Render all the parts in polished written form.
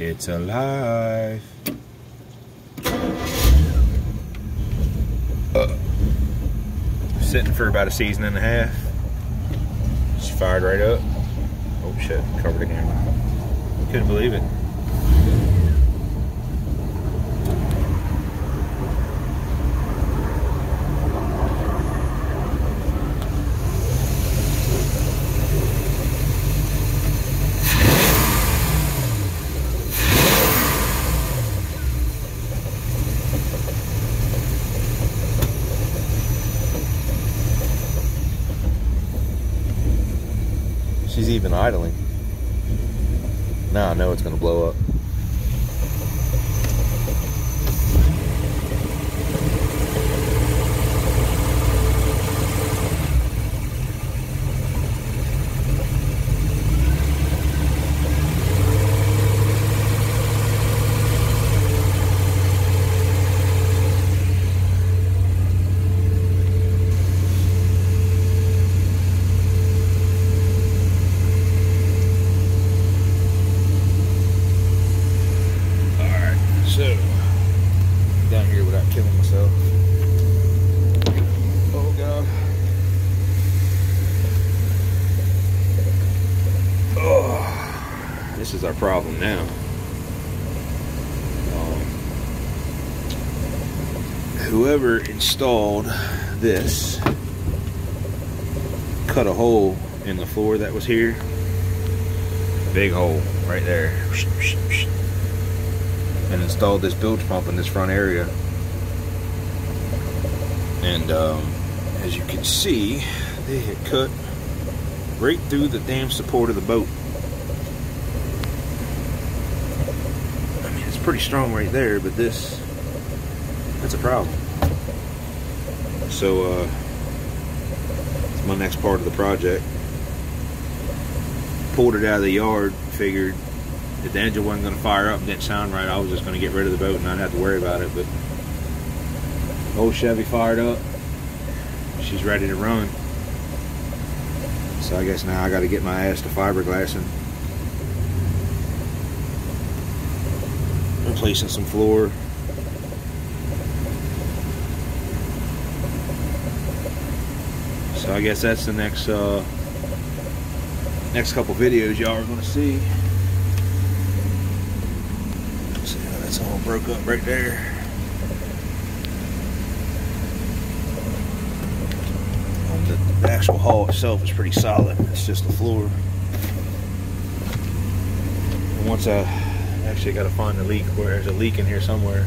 It's alive. Sitting for about a season and a half. She fired right up. Oh shit, covered the camera. Couldn't believe it. She's even idling. Now I know it's gonna blow up. So, down here without killing myself. Oh God. Oh, this is our problem now. Whoever installed this cut a hole in the floor that was here. A big hole right there. And installed this bilge pump in this front area. And as you can see, they had cut right through the damn support of the boat. I mean, it's pretty strong right there, but that's a problem. So it's my next part of the project. Pulled it out of the yard, figured if the engine wasn't going to fire up and didn't sound right, I was just going to get rid of the boat and not have to worry about it. But old Chevy fired up. She's ready to run. So I guess now I got to get my ass to fiberglassing. Replacing some floor. So I guess that's the next couple videos y'all are going to see. It's all broke up right there. The actual hull itself is pretty solid. It's just the floor. And once I actually got to find the leak, where there's a leak in here somewhere,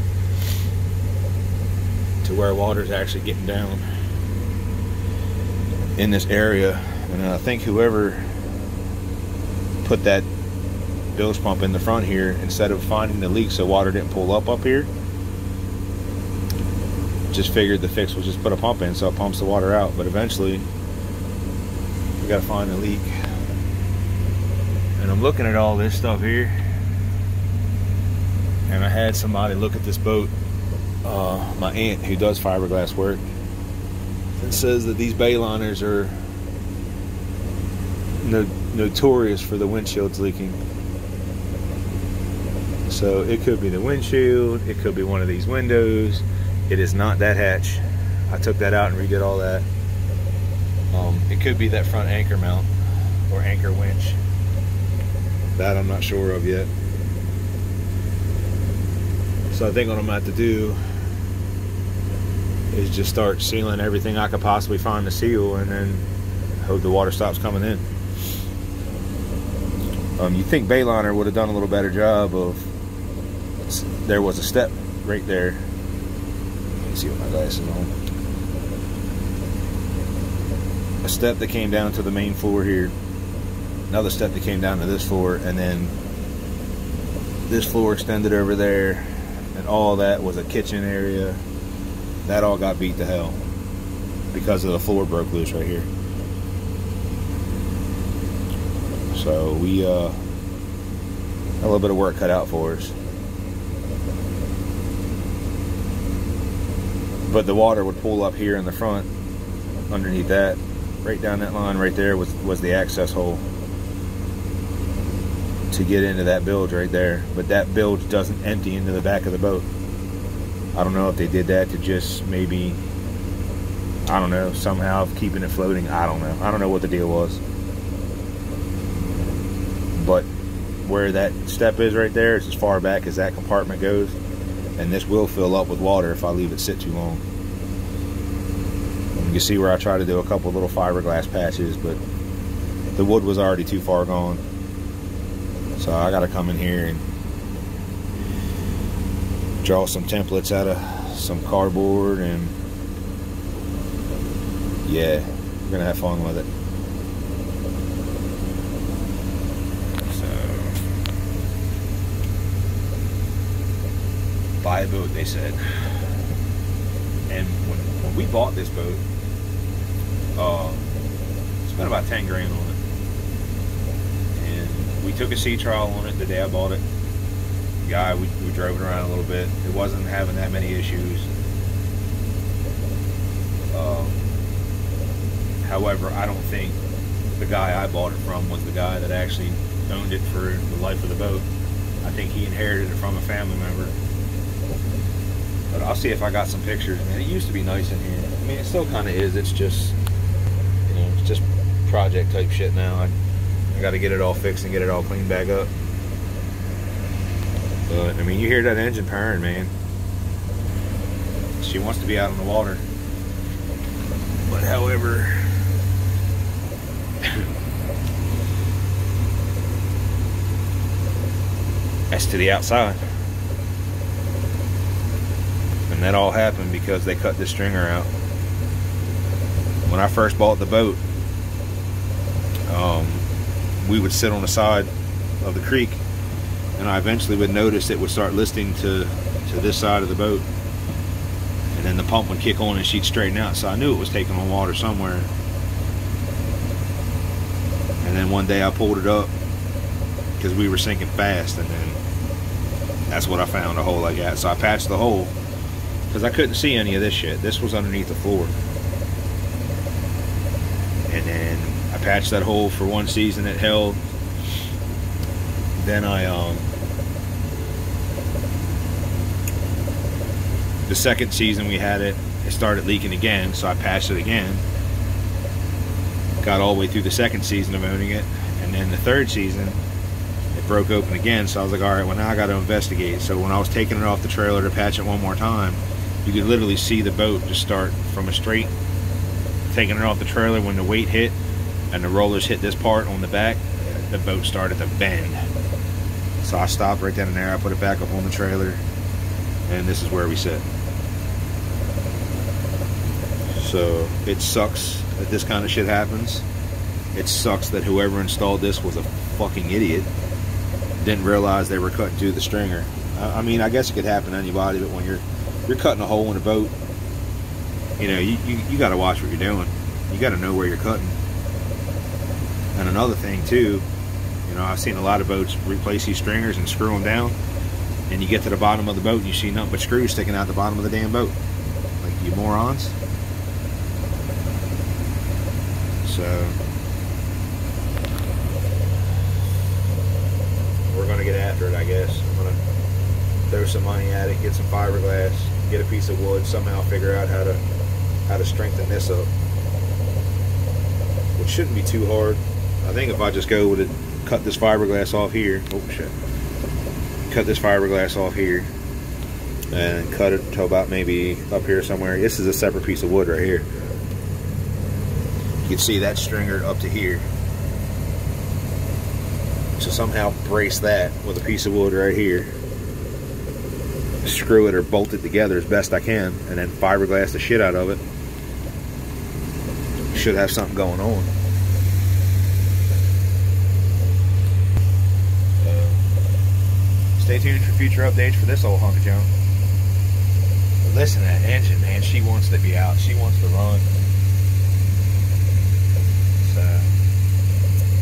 to where water's actually getting down in this area. And I think whoever put that bilge pump in the front here, instead of finding the leak so water didn't pull up here, just figured the fix was just put a pump in so it pumps the water out. But eventually we gotta find the leak. And I'm looking at all this stuff here, and I had somebody look at this boat, my aunt who does fiberglass work, and says that these bayliners are notorious for the windshields leaking. So it could be the windshield, it could be one of these windows. It is not that hatch. I took that out and redid all that. It could be that front anchor mount or anchor winch. That I'm not sure of yet. So I think what I'm about to do is just start sealing everything I could possibly find to seal, and then hope the water stops coming in. You'd think Bayliner would have done a little better job of, there was a step right there. Let me see what my glasses on. A step that came down to the main floor here. Another step that came down to this floor, and then this floor extended over there, and all that was a kitchen area. That all got beat to hell because of the floor broke loose right here. So we had a little bit of work cut out for us. But the water would pull up here in the front, underneath that, right down that line right there was the access hole to get into that bilge right there. But that bilge doesn't empty into the back of the boat. I don't know if they did that to just maybe, I don't know, somehow keeping it floating. I don't know. I don't know what the deal was. But where that step is right there is as far back as that compartment goes. And this will fill up with water if I leave it sit too long. You can see where I try to do a couple little fiberglass patches, but the wood was already too far gone. So I got to come in here and draw some templates out of some cardboard, and yeah, we're gonna have fun with it. So, buy a boat, they said. And when we bought this boat, spent about 10 grand on it. And we took a sea trial on it the day I bought it. Guy, we drove it around a little bit. It wasn't having that many issues. However, I don't think the guy I bought it from was the guy that actually owned it for the life of the boat. I think he inherited it from a family member. But I'll see if I got some pictures. I mean, it used to be nice in here. I mean, it still kind of is. It's just, you know, it's just project type shit now. I got to get it all fixed and get it all cleaned back up. But, I mean, you hear that engine purring, man. She wants to be out on the water. But, however, that's to the outside. And that all happened because they cut this stringer out. When I first bought the boat, we would sit on the side of the creek, and I eventually would notice it would start listing to this side of the boat, and then the pump would kick on and she'd straighten out. So I knew it was taking on water somewhere. And then one day I pulled it up because we were sinking fast, and then that's what I found, a hole I got. So I patched the hole because I couldn't see any of this shit. This was underneath the floor. And then I patched that hole for one season. It held. Then the second season we had it, it started leaking again, so I patched it again. Got all the way through the second season of owning it, and then the third season it broke open again. So I was like, all right, well, now I got to investigate. So when I was taking it off the trailer to patch it one more time, you could literally see the boat just start from a straight, taking it off the trailer. When the weight hit and the rollers hit this part on the back, the boat started to bend. So I stopped right then and there. I put it back up on the trailer, and this is where we sit. So it sucks that this kind of shit happens. It sucks that whoever installed this was a fucking idiot. Didn't realize they were cutting through the stringer. I mean, I guess it could happen to anybody, but when you're cutting a hole in a boat, you know, you got to watch what you're doing. You got to know where you're cutting. And another thing too, you know, I've seen a lot of boats replace these stringers and screw them down, and you get to the bottom of the boat and you see nothing but screws sticking out the bottom of the damn boat. Like, you morons. So we're gonna get after it, I guess. I'm gonna throw some money at it, get some fiberglass, get a piece of wood, somehow figure out how to strengthen this up, which shouldn't be too hard. I think if I just go with it, cut this fiberglass off here. Oh shit! Cut this fiberglass off here and cut it to about maybe up here somewhere. This is a separate piece of wood right here. You can see that stringer up to here. So somehow brace that with a piece of wood right here. Screw it or bolt it together as best I can, and then fiberglass the shit out of it. Should have something going on. Stay tuned for future updates for this old hunk of junk. But listen to that engine, man. She wants to be out. She wants to run. So,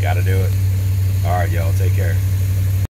gotta do it. Alright, y'all. Take care.